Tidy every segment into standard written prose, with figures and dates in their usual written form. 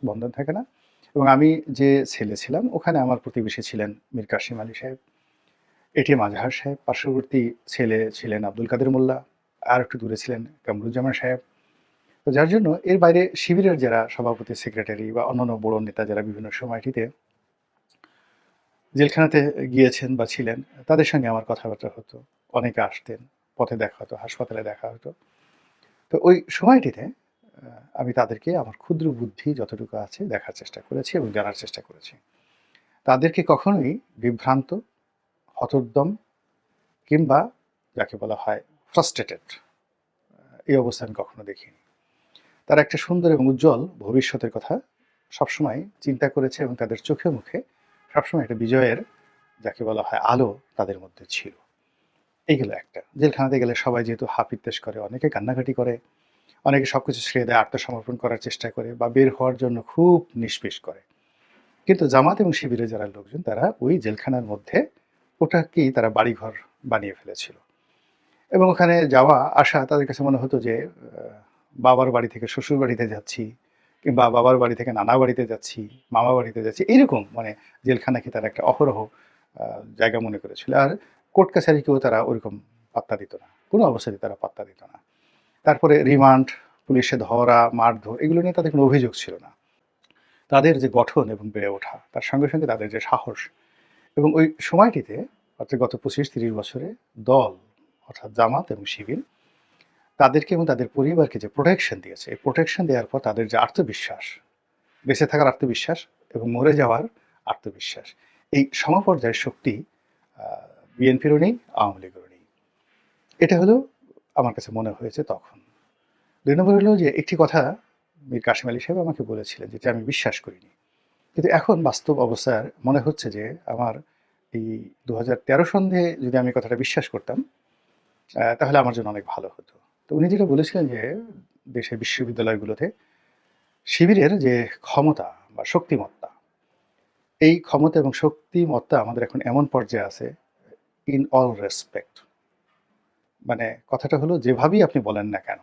বন্ধন থাকে না। এবং আমি যে ছেলে ছিলাম ওখানে আমার প্রতিবেশী ছিলেন মীর কাসেম আলী সাহেব, এটিএম আজহার সাহেব, পার্শ্ববর্তী ছেলে ছিলেন আব্দুল কাদের মোল্লা, আর একটু দূরে ছিলেন কামরুজ্জামান সাহেব। তো যার জন্য এর বাইরে শিবিরের যারা সভাপতি, সেক্রেটারি বা অন্যান্য বড় নেতা যারা বিভিন্ন সময়টিতে জেলখানাতে গিয়েছেন বা ছিলেন, তাদের সঙ্গে আমার কথাবার্তা হতো। অনেকে আসতেন, পথে দেখা হতো, হাসপাতালে দেখা হতো। তো ওই সময়টিতে আমি তাদেরকে আমার ক্ষুদ্র বুদ্ধি যতটুকু আছে দেখার চেষ্টা করেছি এবং জানার চেষ্টা করেছি। তাদেরকে কখনোই বিভ্রান্ত, হতোদ্যম কিংবা যাকে বলা হয় ফ্রাস্ট্রেটেড, এই অবস্থা আমি কখনো দেখিনি। তারা একটা সুন্দর এবং উজ্জ্বল ভবিষ্যতের কথা সবসময় চিন্তা করেছে এবং তাদের চোখে মুখে সবসময় একটা বিজয়ের যাকে বলা হয় আলো তাদের মধ্যে ছিল। এইগুলো একটা। জেলখানাতে গেলে সবাই যেহেতু হাপিত্তেশ করে, অনেকে কান্নাকাটি করে, অনেকে সবকিছু ছেড়ে দেয়, আত্মসমর্পণ করার চেষ্টা করে বা বের হওয়ার জন্য খুব নিষ্পিস করে। কিন্তু জামাত এবং শিবিরের যারা লোকজন তারা ওই জেলখানার মধ্যে ওটাকেই তারা বাড়িঘর বানিয়ে ফেলেছিল। এবং ওখানে যাওয়া আসা তাদের কাছে মনে হতো যে বাবার বাড়ি থেকে শ্বশুর বাড়িতে যাচ্ছি, কিংবা বাবার বাড়ি থেকে নানা বাড়িতে যাচ্ছি, মামা বাড়িতে যাচ্ছি, এইরকম মানে জেলখানাকে তারা একটা অহরহ জায়গা মনে করেছিল। আর কোর্ট কাছারিকেও তারা ওইরকম পাত্তা দিত না, কোনো অবস্থাতেই তারা পাত্তা দিত না। তারপরে রিমান্ড, পুলিশে ধরা, মারধর, এগুলো নিয়ে তাদের কোনো অভিযোগ ছিল না। তাদের যে গঠন এবং বেড়ে ওঠা, তার সঙ্গে সঙ্গে তাদের যে সাহস, এবং ওই সময়টিতে অর্থাৎ গত 25-30 বছরে দল অর্থাৎ জামাত এবং শিবির তাদেরকে এবং তাদের পরিবারকে যে প্রোটেকশন দিয়েছে, এই প্রোটেকশন দেওয়ার পর তাদের যে আত্মবিশ্বাস, বেঁচে থাকার আত্মবিশ্বাস এবং মরে যাওয়ার আত্মবিশ্বাস, এই সমপর্যায়ের শক্তি বিএনপিরও নেই, আওয়ামী লীগেরও নেই। এটা হলো আমার কাছে মনে হয়েছে তখন। 2 নম্বর হলো যে একটি কথা মীর কাসেম আলী সাহেব আমাকে বলেছিলেন, যেটা আমি বিশ্বাস করিনি। কিন্তু এখন বাস্তব অবস্থার মনে হচ্ছে যে আমার এই 2013 সন্ধে যদি আমি কথাটা বিশ্বাস করতাম, তাহলে আমার জন্য অনেক ভালো হতো। তো উনি যেটা বলেছিলেন যে দেশের বিশ্ববিদ্যালয়গুলোতে শিবিরের যে ক্ষমতা বা শক্তিমত্তা, এই ক্ষমতা এবং শক্তিমত্তা আমাদের এখন এমন পর্যায়ে আছে, ইন অল রেসপেক্ট, মানে কথাটা হলো যেভাবেই আপনি বলেন না কেন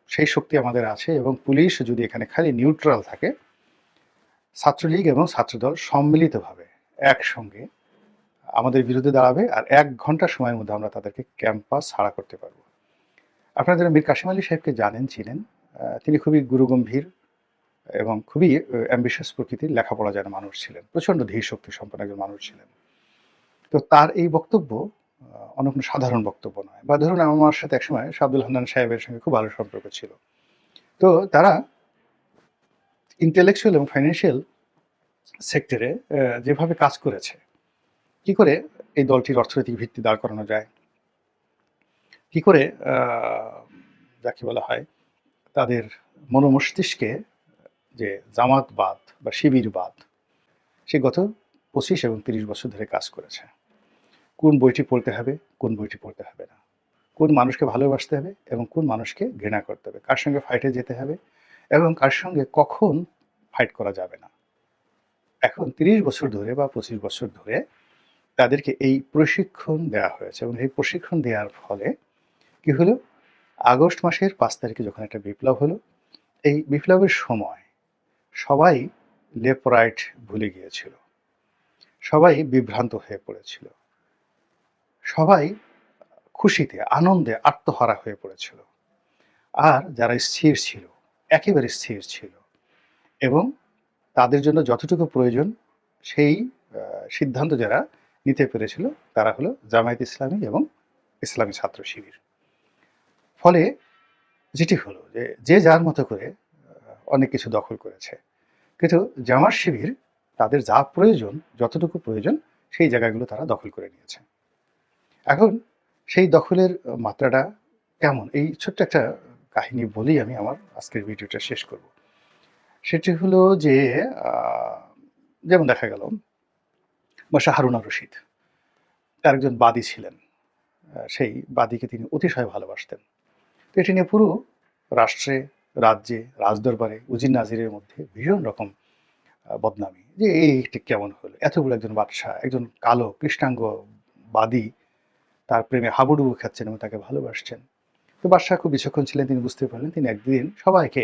সেই শক্তি আমাদের আছে। এবং পুলিশ যদি এখানে খালি নিউট্রাল থাকে, ছাত্রলীগ এবং ছাত্রদল সম্মিলিতভাবে একসঙ্গে আমাদের বিরুদ্ধে দাঁড়াবে, আর 1 ঘন্টা সময়ের মধ্যে আমরা তাদেরকে ক্যাম্পাস ছাড়া করতে পারবো। আপনারা যারা মীর কাসেম আলী সাহেবকে জানেন, চিনেন, তিনি খুবই গুরুগম্ভীর এবং খুবই অ্যাম্বিশাস প্রকৃতির, লেখাপড়া জানা মানুষ ছিলেন, প্রচণ্ড ধীর শক্তি সম্পন্ন একজন মানুষ ছিলেন। তো তার এই বক্তব্য অন্য কোনো সাধারণ বক্তব্য নয়। বা ধরুন আমার সাথে একসময় শাব্দুল হান্নান সাহেবের সঙ্গে খুব ভালো সম্পর্ক ছিল। তো তারা ইন্টেলেকচুয়াল এবং ফাইন্যান্সিয়াল সেক্টরে যেভাবে কাজ করেছে, কি করে এই দলটির অর্থনৈতিক ভিত্তি দাঁড় করানো যায়, কি করে যাকে বলা হয় তাদের মনোমস্তিষ্কে যে জামাতবাদ বা শিবিরবাদ, সে গত 25 এবং 30 বছর ধরে কাজ করেছে। কোন বইটি পড়তে হবে, কোন বইটি পড়তে হবে না, কোন মানুষকে ভালোবাসতে হবে এবং কোন মানুষকে ঘৃণা করতে হবে, কার সঙ্গে ফাইটে যেতে হবে এবং কার সঙ্গে কখন ফাইট করা যাবে না। এখন 30 বছর ধরে বা 25 বছর ধরে তাদেরকে এই প্রশিক্ষণ দেওয়া হয়েছে এবং এই প্রশিক্ষণ দেওয়ার ফলে কি হলো, আগস্ট মাসের 5 তারিখে যখন একটা বিপ্লব হলো, এই বিপ্লবের সময় সবাই লেফট রাইট ভুলে গিয়েছিল, সবাই বিভ্রান্ত হয়ে পড়েছিল, সবাই খুশিতে আনন্দে আত্মহারা হয়ে পড়েছিল। আর যারা স্থির ছিল, একেবারে স্থির ছিল এবং তাদের জন্য যতটুকু প্রয়োজন সেই সিদ্ধান্ত যারা নিতে পেরেছিল, তারা হলো জামায়াত ইসলামী এবং ইসলামী ছাত্র শিবির। ফলে যেটি হলো যে যে যার মতো করে অনেক কিছু দখল করেছে, কিন্তু জামাত শিবির তাদের যা প্রয়োজন, যতটুকু প্রয়োজন, সেই জায়গাগুলো তারা দখল করে নিয়েছে। এখন সেই দখলের মাত্রাটা কেমন, এই ছোট্ট একটা কাহিনী বলেই আমি আমার আজকের ভিডিওটা শেষ করব। সেটি হলো যে যেমন দেখা গেল বাদশাহ হারুন আর রশিদ তার একজন বাদী ছিলেন, সেই বাদীকে তিনি অতিশয় ভালোবাসতেন। তো এটি নিয়ে পুরো রাষ্ট্রে, রাজ্যে, রাজদরবারে উজির নাজিরের মধ্যে ভীষণ রকম বদনামি, যে এইটি কেমন হলো, এত বড় একজন বাদশাহ, একজন কালো কৃষ্ণাঙ্গ বাদী তার প্রেমে হাবুডুবু খাচ্ছেন এবং তাকে ভালোবাসছেন। তো বাদশাহ খুব বিচক্ষণ ছিলেন, তিনি বুঝতে পারলেন, তিনি একদিন সবাইকে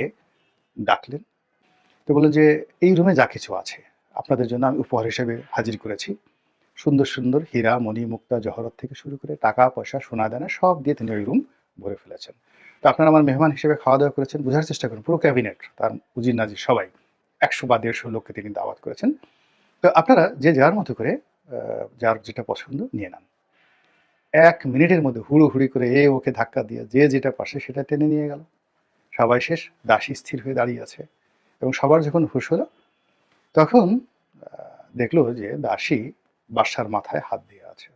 ডাকলেন তো বললেন যে, "এই রুমে যা কিছু আছে আপনাদের জন্য আমি উপহার হিসেবে হাজির করেছি।" সুন্দর, সুন্দর হীরা, মণি, মুক্তা, জহরত থেকে শুরু করে টাকা-পয়সা, সোনা-দানা সব দিয়ে তিনি ওই রুম ভরে ফেলেছেন। তো আপনারা আমার মেহমান হিসেবে খাওয়া-দাওয়া করেছেন। বোঝার চেষ্টা করুন পুরো ক্যাবিনেট, তার উজির-নাজির সবাই ১০০ বা ১৫০ লোককে তিনি দাওয়াত করেছেন। তো আপনারা যে যার মতো করে যার যেটা পছন্দ নিয়ে নেন। ১ মিনিটের মধ্যে হুড়োহুড়ি করে এ ওকে ধাক্কা দিয়ে যে যেটা পারছে সেটা টেনে নিয়ে গেল। সবাই শেষ, দাসী স্থির হয়ে দাঁড়িয়ে আছে এবং সবার যখন হুঁশ হলো তখন দেখলো যে দাসী বাদশার মাথায় হাত দিয়ে আছে।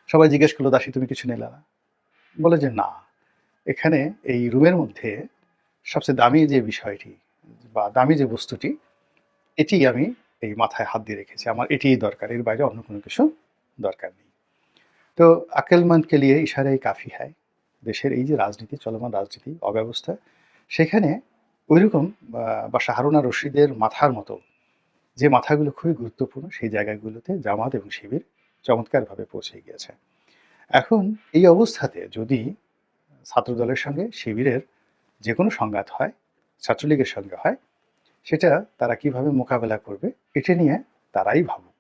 সবাই জিজ্ঞেস করলো, "দাসী তুমি কিছু নিলে না?" বলে যে, "না, এখানে এই রুমের মধ্যে সবচেয়ে দামি যে বিষয়টি বা দামি যে বস্তুটি এটি আমি এই মাথায় হাত দিয়ে রেখেছি। আমার এটিই দরকার। এর বাইরে অন্য কোনো কিছু দরকার নেই।" তো আক্কেলমন্দ কে লিয়ে ইশারায় কাফি হ্যায়। দেশের এই যে রাজনীতি, চলমান রাজনীতি, অব্যবস্থা, সেখানে ঐরকম বাদশা হারুন আর রশিদের মাথার মতো যে মাথাগুলো খুবই গুরুত্বপূর্ণ সেই জায়গাগুলোতে জামাত এবং শিবির চমৎকারভাবে পৌঁছে গিয়েছে। এখন এই অবস্থাতে যদি ছাত্রদলের সঙ্গে শিবিরের যেকোনো সংঘাত হয়, ছাত্রলীগের সঙ্গে হয়, সেটা তারা কিভাবে মোকাবেলা করবে এটা নিয়ে তারাই ভাবুক।